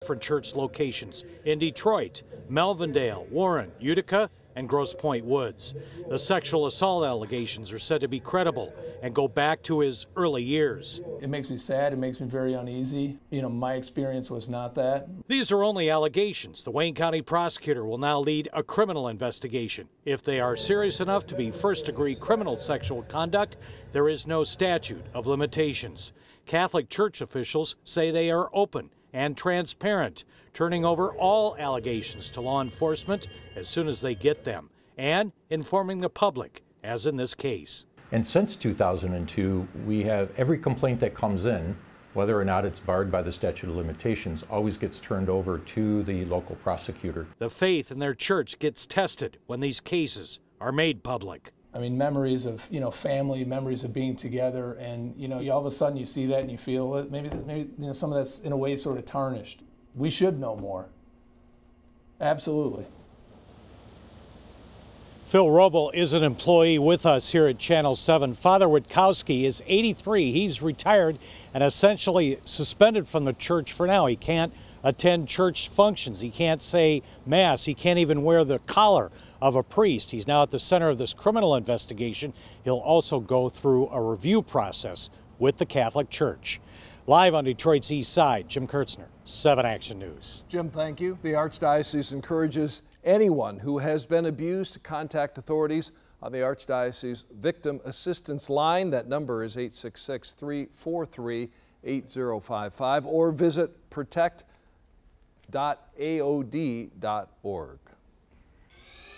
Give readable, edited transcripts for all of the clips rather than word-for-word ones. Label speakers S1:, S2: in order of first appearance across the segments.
S1: different church locations in Detroit, Melvindale, Warren, Utica, and Grosse Pointe Woods. The sexual assault allegations are said to be credible and go back to his early years.
S2: It makes me sad. It makes me very uneasy. You know, my experience was not that.
S1: These are only allegations. The Wayne County prosecutor will now lead a criminal investigation. If they are serious enough to be first-degree criminal sexual conduct, there is no statute of limitations. Catholic Church officials say they are open and transparent, turning over all allegations to law enforcement as soon as they get them, and informing the public, as in this case.
S3: And since 2002, we have every complaint that comes in, whether or not it's barred by the statute of limitations, always gets turned over to the local prosecutor.
S1: The faith in their church gets tested when these cases are made public.
S2: I mean, memories of, family, memories of being together, and, all of a sudden you see that and you feel it. Maybe some of that's in a way sort of tarnished. We should know more. Absolutely.
S1: Phil Roble is an employee with us here at Channel 7. Father Witkowski is 83. He's retired and essentially suspended from the church for now. He can't attend church functions. He can't say Mass. He can't even wear the collar of a priest. He's now at the center of this criminal investigation. He'll also go through a review process with the Catholic Church. Live on Detroit's East Side, Jim Kurtzner, 7 Action News.
S4: Jim, thank you. The Archdiocese encourages anyone who has been abused to contact authorities on the Archdiocese Victim Assistance Line. That number is 866-343-8055 or visit protect.aod.org.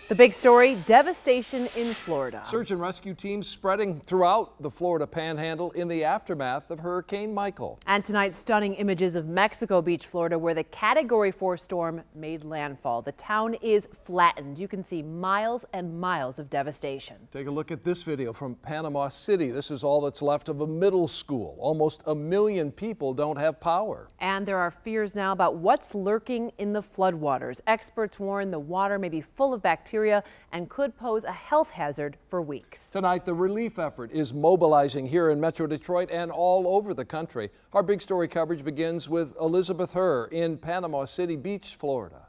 S5: The big story, devastation in Florida.
S4: Search and rescue teams spreading throughout the Florida Panhandle in the aftermath of Hurricane Michael.
S5: And tonight, stunning images of Mexico Beach, Florida, where the Category 4 storm made landfall. The town is flattened. You can see miles and miles of devastation.
S4: Take a look at this video from Panama City. This is all that's left of a middle school. Almost 1 million people don't have power.
S5: And there are fears now about what's lurking in the floodwaters. Experts warn the water may be full of bacteria and could pose a health hazard for weeks.
S4: Tonight, the relief effort is mobilizing here in Metro Detroit and all over the country. Our big story coverage begins with Elizabeth Herr in Panama City Beach, Florida.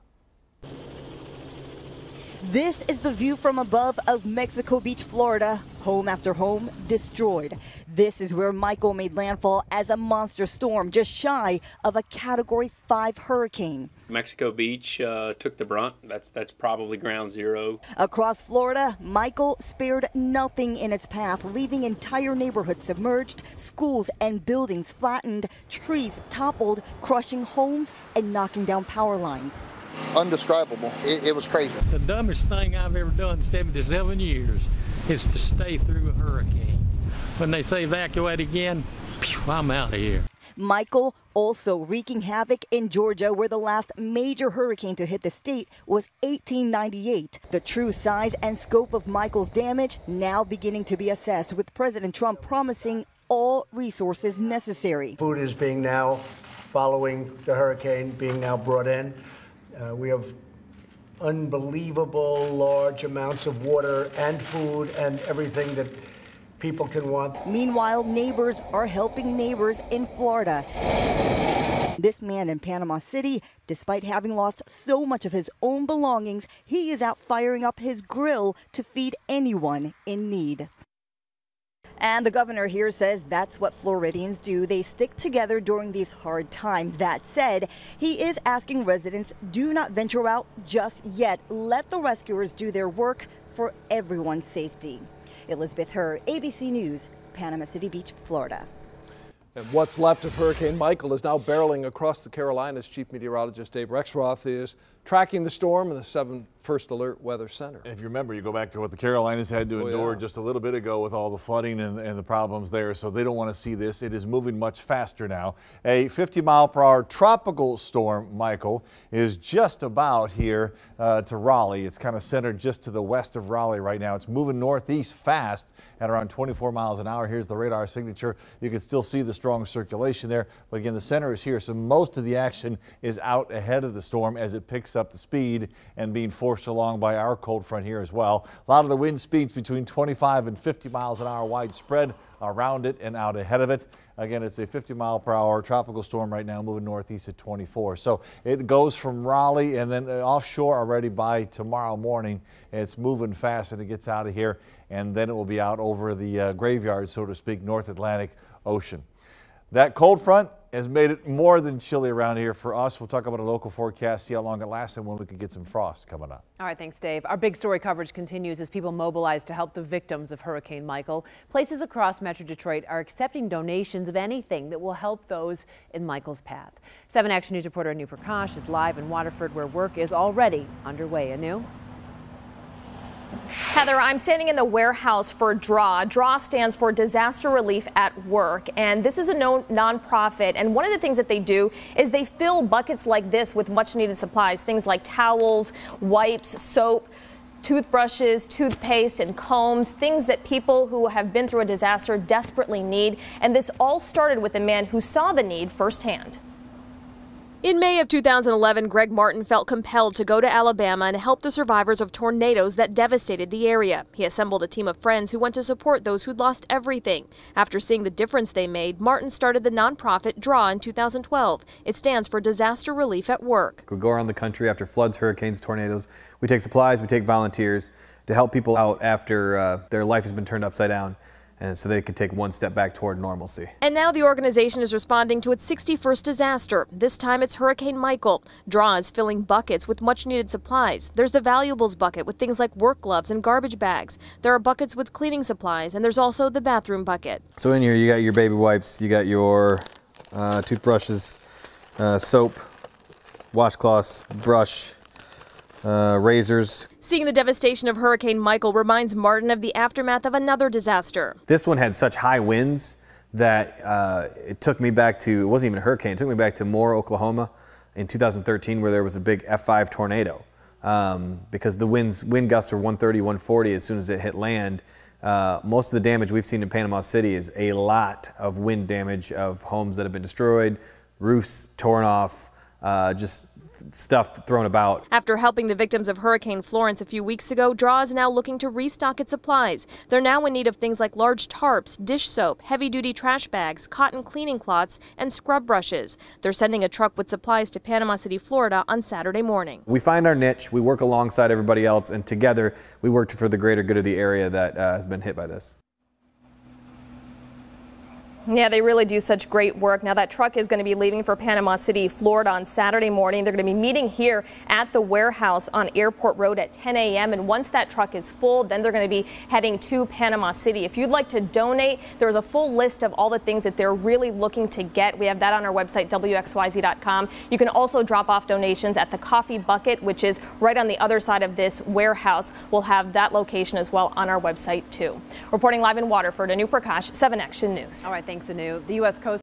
S6: This is the view from above of Mexico Beach, Florida. Home after home destroyed. This is where Michael made landfall as a monster storm, just shy of a Category 5 hurricane.
S7: Mexico Beach took the brunt. That's probably ground zero.
S6: Across Florida, Michael spared nothing in its path, leaving entire neighborhoods submerged, schools and buildings flattened, trees toppled, crushing homes and knocking down power lines.
S8: Undescribable. It was crazy.
S9: The dumbest thing I've ever done in 77 years is to stay through a hurricane. When they say evacuate again, I'm out of here.
S6: Michael also wreaking havoc in Georgia, where the last major hurricane to hit the state was 1898. The true size and scope of Michael's damage now beginning to be assessed, with President Trump promising all resources necessary.
S10: Food is being now, following the hurricane, being now brought in. We have unbelievable large amounts of water and food and everything that people can want.
S6: Meanwhile, neighbors are helping neighbors in Florida. This man in Panama City, despite having lost so much of his own belongings, he is out firing up his grill to feed anyone in need. And the governor here says that's what Floridians do. They stick together during these hard times. That said, he is asking residents, do not venture out just yet. Let the rescuers do their work for everyone's safety. Elizabeth Herr, ABC News, Panama City Beach, Florida.
S4: And what's left of Hurricane Michael is now barreling across the Carolinas. Chief Meteorologist Dave Rexroth is tracking the storm in the 7 First Alert Weather Center.
S11: If you remember, you go back to what the Carolinas had to endure just a little bit ago with all the flooding and the problems there, so they don't want to see this. It is moving much faster now. A 50-mile-per-hour tropical storm, Michael, is just about here to Raleigh. It's kind of centered just to the west of Raleigh right now. It's moving northeast fast at around 24 miles an hour. Here's the radar signature. You can still see the strong circulation there. But again, the center is here, so most of the action is out ahead of the storm as it picks up the speed and being forced along by our cold front here as well. A lot of the wind speeds between 25 and 50 miles an hour widespread around it and out ahead of it. Again, it's a 50-mile-per-hour tropical storm right now, moving northeast at 24. So it goes from Raleigh and then offshore already by tomorrow morning. It's moving fast and it gets out of here, and then it will be out over the graveyard, so to speak, North Atlantic Ocean. That cold front has made it more than chilly around here for us. We'll talk about a local forecast, see how long it lasts, and when we can get some frost coming up.
S5: All right, thanks, Dave. Our big story coverage continues as people mobilize to help the victims of Hurricane Michael. Places across Metro Detroit are accepting donations of anything that will help those in Michael's path. 7 Action News reporter Anu Prakash is live in Waterford, where work is already underway. Anu?
S12: Heather, I'm standing in the warehouse for DRAW. DRAW stands for Disaster Relief at Work, and this is a nonprofit, and one of the things that they do is they fill buckets like this with much needed supplies, things like towels, wipes, soap, toothbrushes, toothpaste, and combs, things that people who have been through a disaster desperately need. And this all started with a man who saw the need firsthand. In May of 2011, Greg Martin felt compelled to go to Alabama and help the survivors of tornadoes that devastated the area. He assembled a team of friends who went to support those who'd lost everything. After seeing the difference they made, Martin started the nonprofit DRAW in 2012. It stands for Disaster Relief at Work.
S13: We go around the country after floods, hurricanes, tornadoes. We take supplies, we take volunteers to help people out after their life has been turned upside down, and so they could take one step back toward normalcy.
S12: And now the organization is responding to its 61st disaster. This time it's Hurricane Michael. DRAW is filling buckets with much needed supplies. There's the valuables bucket with things like work gloves and garbage bags. There are buckets with cleaning supplies, and there's also the bathroom bucket.
S13: So in here you got your baby wipes, you got your toothbrushes, soap, washcloths, brush, razors.
S12: Seeing the devastation of Hurricane Michael reminds Martin of the aftermath of another disaster.
S13: This one had such high winds that it took me back to, it wasn't even a hurricane, it took me back to Moore, Oklahoma in 2013, where there was a big F5 tornado. Because the wind gusts are 130, 140 as soon as it hit land. Most of the damage we've seen in Panama City is a lot of wind damage of homes that have been destroyed, roofs torn off, just stuff thrown about.
S12: After helping the victims of Hurricane Florence a few weeks ago, DRAW is now looking to restock its supplies. They're now in need of things like large tarps, dish soap, heavy-duty trash bags, cotton cleaning cloths, and scrub brushes. They're sending a truck with supplies to Panama City, Florida on Saturday morning.
S13: We find our niche, we work alongside everybody else, and together we work for the greater good of the area that has been hit by this.
S12: Yeah, they really do such great work. Now that truck is going to be leaving for Panama City, Florida on Saturday morning. They're going to be meeting here at the warehouse on Airport Road at 10 a.m. And once that truck is full, then they're going to be heading to Panama City. If you'd like to donate, there's a full list of all the things that they're really looking to get. We have that on our website, WXYZ.com. You can also drop off donations at the Coffee Bucket, which is right on the other side of this warehouse. We'll have that location as well on our website, too. Reporting live in Waterford, Anu Prakash, 7 Action News.
S5: All right, thanks, Anu. The U.S. Coast